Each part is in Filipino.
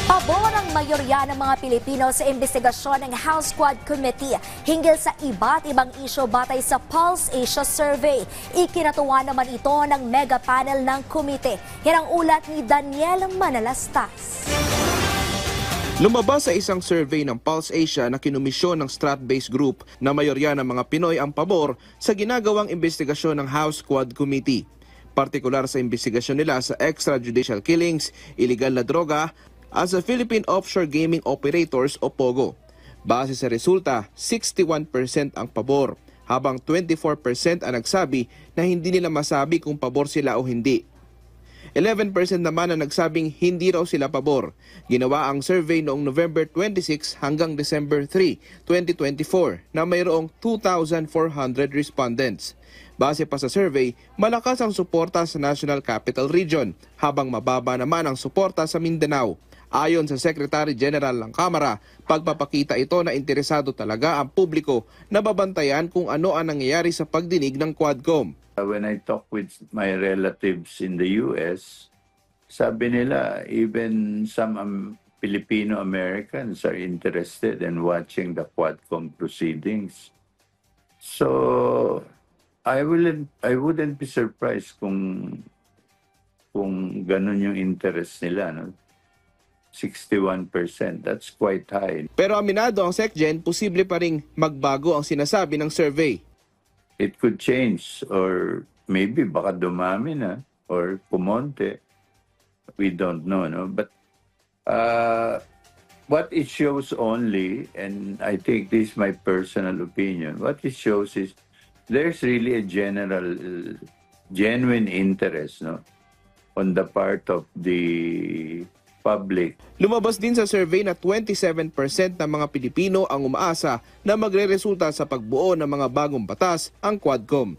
Pabor ang mayorya ng mga Pilipino sa investigasyon ng House Quad Committee hinggil sa iba't ibang isyu batay sa Pulse Asia Survey. Ikinatuwa naman ito ng mega panel ng komite. Yan ang ulat ni Daniel Manalastas. Lumabas sa isang survey ng Pulse Asia na kinumisyon ng Strat-based group na mayorya ng mga Pinoy ang pabor sa ginagawang investigasyon ng House Quad Committee. Partikular sa investigasyon nila sa extrajudicial killings, iligal na droga, as a Philippine Offshore Gaming Operators o POGO. Base sa resulta, 61% ang pabor, habang 24% ang nagsabi na hindi nila masabi kung pabor sila o hindi. 11% naman ang nagsabing hindi raw sila pabor. Ginawa ang survey noong November 26 hanggang December 3, 2024 na mayroong 2,400 respondents. Base pa sa survey, malakas ang suporta sa National Capital Region, habang mababa naman ang suporta sa Mindanao. Ayon sa Secretary General ng Kamara, pagpapakita ito na interesado talaga ang publiko na babantayan kung ano ang nangyayari sa pagdinig ng Quadcom. When I talk with my relatives in the US, sabi nila even some Filipino Americans are interested in watching the Quadcom proceedings. So I wouldn't be surprised kung ganun yung interest nila, no? 61%, that's quite high. Pero aminado ang SecGen, posible pa ring magbago ang sinasabi ng survey. It could change or maybe baka dumami na or kumonte. We don't know, no? But what it shows only, and I think this is my personal opinion, what it shows is there's really a genuine interest, no, on the part of the public. Lumabas din sa survey na 27% ng mga Pilipino ang umaasa na magreresulta sa pagbuo ng mga bagong batas ang Quadcom.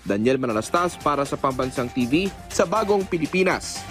Daniel Manalastas para sa Pambansang TV sa Bagong Pilipinas.